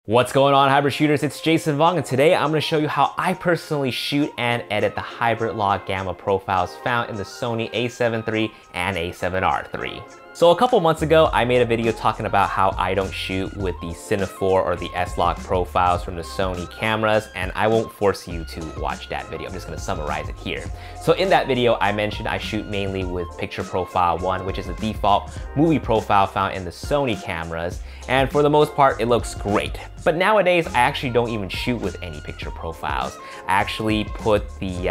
What's going on, hybrid shooters? It's Jason Vong, and today I'm going to show you how I personally shoot and edit the hybrid log gamma profiles found in the Sony a7 III and a7R III. So a couple months ago, I made a video talking about how I don't shoot with the Cine4 or the S-Log profiles from the Sony cameras, and I won't force you to watch that video. I'm just going to summarize it here. So in that video, I mentioned I shoot mainly with Picture Profile 1, which is the default movie profile found in the Sony cameras, and for the most part, it looks great. But nowadays, I actually don't even shoot with any picture profiles. I actually put the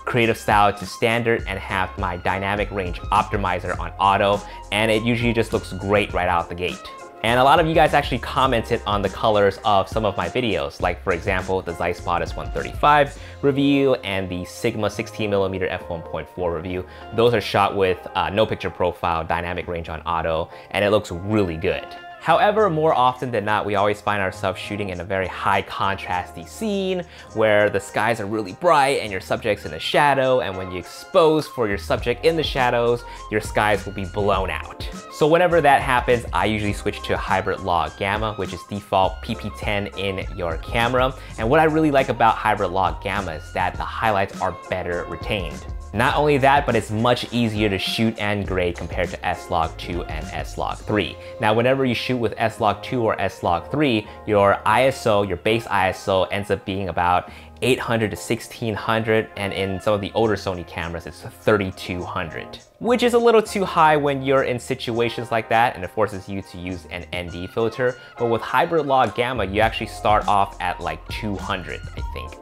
creative style to standard and have my dynamic range optimizer on auto, and it usually just looks great right out the gate. And a lot of you guys actually commented on the colors of some of my videos, like for example, the Zeiss a7III review and the Sigma 16mm f1.4 review. Those are shot with no picture profile, dynamic range on auto, and it looks really good. However, more often than not, we always find ourselves shooting in a very high contrasty scene where the skies are really bright and your subject's in the shadow, and when you expose for your subject in the shadows, your skies will be blown out. So whenever that happens, I usually switch to hybrid log gamma, which is default PP10 in your camera. And what I really like about hybrid log gamma is that the highlights are better retained. Not only that, but it's much easier to shoot and grade compared to S-Log2 and S-Log3. Now, whenever you shoot with S-Log2 or S-Log3, your ISO, your base ISO ends up being about 800 to 1600, and in some of the older Sony cameras, it's 3200, which is a little too high when you're in situations like that, and it forces you to use an ND filter. But with hybrid log gamma, you actually start off at like 200, I think.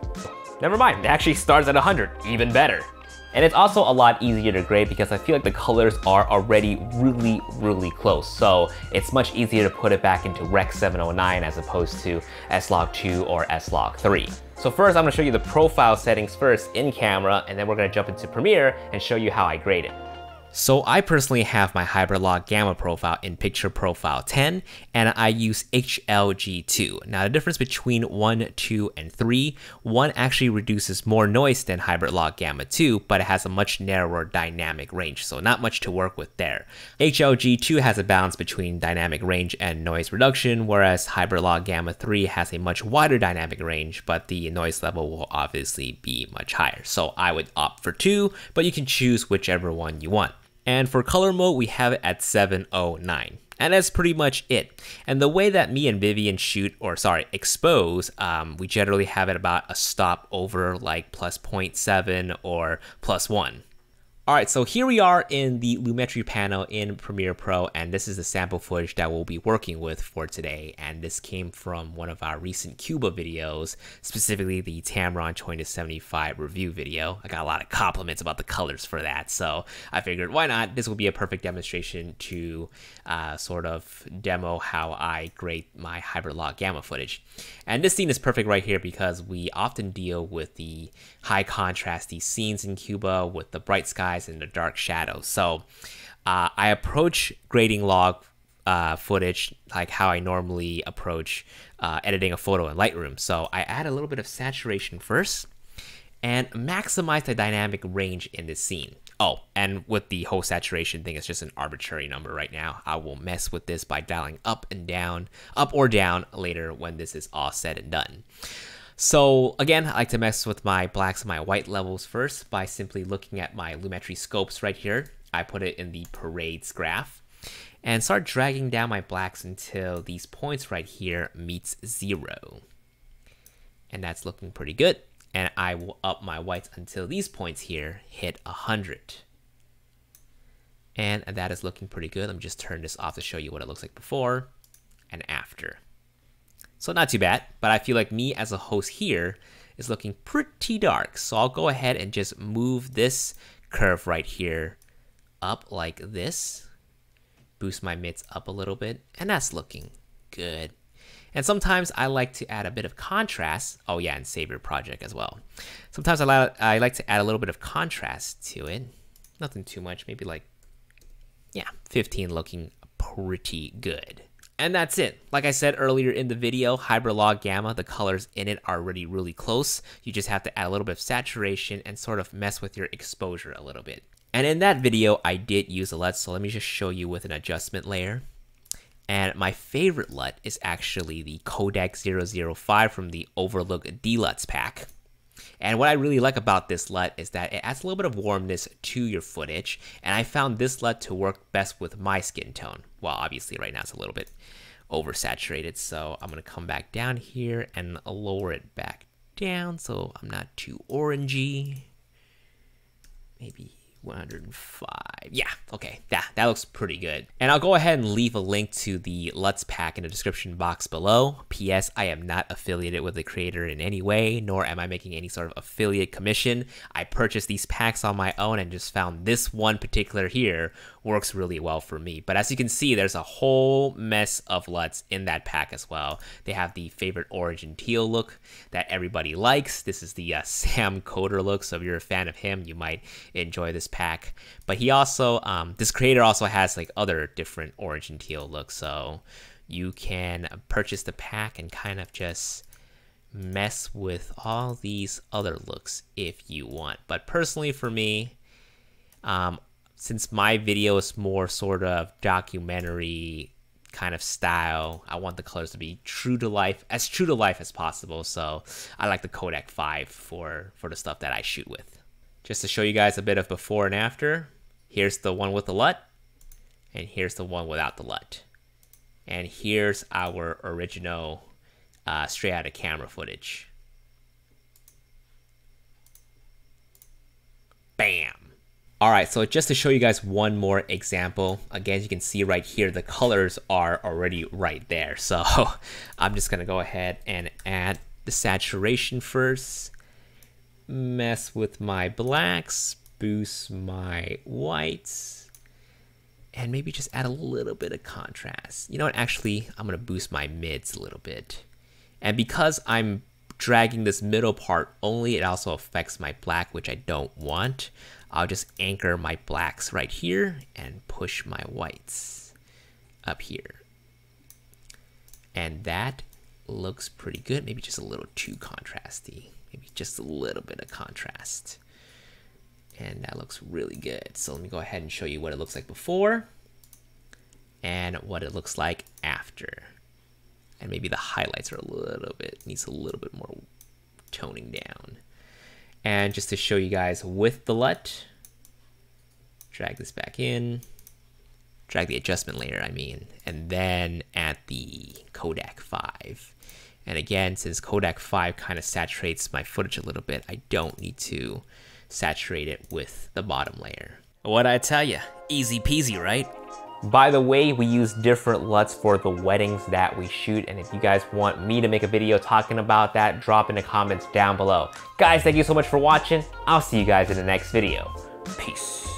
Never mind, it actually starts at 100, even better. And it's also a lot easier to grade because I feel like the colors are already really close. So it's much easier to put it back into Rec 709 as opposed to S-Log2 or S-Log3. So first, I'm gonna show you the profile settings first in camera, and then we're gonna jump into Premiere and show you how I grade it. So I personally have my hybrid log gamma profile in Picture Profile 10, and I use HLG 2. Now the difference between 1, 2, and 3, 1 actually reduces more noise than hybrid log gamma 2, but it has a much narrower dynamic range, so not much to work with there. HLG 2 has a balance between dynamic range and noise reduction, whereas hybrid log gamma 3 has a much wider dynamic range, but the noise level will obviously be much higher. So I would opt for 2, but you can choose whichever one you want. And for color mode, we have it at 709. And that's pretty much it. And the way that me and Vivian shoot, or sorry, expose, we generally have it about a stop over like plus 0.7 or plus 1. All right, so here we are in the Lumetri panel in Premiere Pro, and this is the sample footage that we'll be working with for today. And this came from one of our recent Cuba videos, specifically the Tamron 20-75 review video. I got a lot of compliments about the colors for that, so I figured why not? This will be a perfect demonstration to sort of demo how I grade my hybrid log gamma footage. And this scene is perfect right here because we often deal with the high contrasty scenes in Cuba with the bright skies and the dark shadows. So I approach grading log footage like how I normally approach editing a photo in Lightroom. So I add a little bit of saturation first and maximize the dynamic range in this scene. Oh, and with the whole saturation thing, it's just an arbitrary number right now. I will mess with this by dialing up and down, up or down later when this is all said and done. So again, I like to mess with my blacks and my white levels first by simply looking at my Lumetri scopes right here. I put it in the parades graph and start dragging down my blacks until these points right here meets 0. And that's looking pretty good. And I will up my whites until these points here hit 100. And that is looking pretty good. Let me just turn this off to show you what it looks like before and after. So not too bad, but I feel like me as a host here is looking pretty dark. So I'll go ahead and just move this curve right here up like this. Boost my mids up a little bit, and that's looking good. And sometimes I like to add a bit of contrast. Oh yeah, and save your project as well. Sometimes I like to add a little bit of contrast to it. Nothing too much, maybe like, yeah, 15 looking pretty good. And that's it. Like I said earlier in the video, hybrid log gamma, the colors in it are already really close. You just have to add a little bit of saturation and sort of mess with your exposure a little bit. And in that video, I did use a LUTS, so let me just show you with an adjustment layer. And my favorite LUT is actually the Kodak 005 from the Overlook D-LUTS pack. And what I really like about this LUT is that it adds a little bit of warmness to your footage, and I found this LUT to work best with my skin tone. Well, obviously right now it's a little bit oversaturated, so I'm gonna come back down here and lower it back down so I'm not too orangey. Maybe 105. Yeah, okay, that looks pretty good. And I'll go ahead and leave a link to the LUTS pack in the description box below. P.S. I am not affiliated with the creator in any way, nor am I making any sort of affiliate commission. I purchased these packs on my own and just found this one particular here works really well for me. But as you can see, there's a whole mess of LUTs in that pack as well. They have the favorite origin teal look that everybody likes. This is the Sam Coder look, so if you're a fan of him, you might enjoy this pack. But he also, this creator also has like other different origin teal looks, so you can purchase the pack and kind of just mess with all these other looks if you want. But personally for me, since my video is more sort of documentary kind of style, I want the colors to be true to life as possible. So I like the Kodak 5 for the stuff that I shoot with. Just to show you guys a bit of before and after, here's the one with the LUT, and here's the one without the LUT. And here's our original straight out of camera footage. Bam! Alright, so just to show you guys one more example, again, you can see right here, the colors are already right there. So I'm just gonna go ahead and add the saturation first, mess with my blacks, boost my whites, and maybe just add a little bit of contrast. You know what, actually, I'm gonna boost my mids a little bit. And because I'm dragging this middle part only, it also affects my black, which I don't want. I'll just anchor my blacks right here and push my whites up here. And that looks pretty good. Maybe just a little too contrasty. Maybe just a little bit of contrast. And that looks really good. So let me go ahead and show you what it looks like before and what it looks like after. And maybe the highlights are needs a little bit more toning down. And just to show you guys with the LUT, drag this back in, drag the adjustment layer, I mean, and then add the Kodak 5. And again, since Kodak 5 kind of saturates my footage a little bit, I don't need to saturate it with the bottom layer. What'd I tell you? Easy peasy, right? By the way, we use different LUTs for the weddings that we shoot, and if you guys want me to make a video talking about that, drop in the comments down below. Guys, thank you so much for watching. I'll see you guys in the next video. Peace.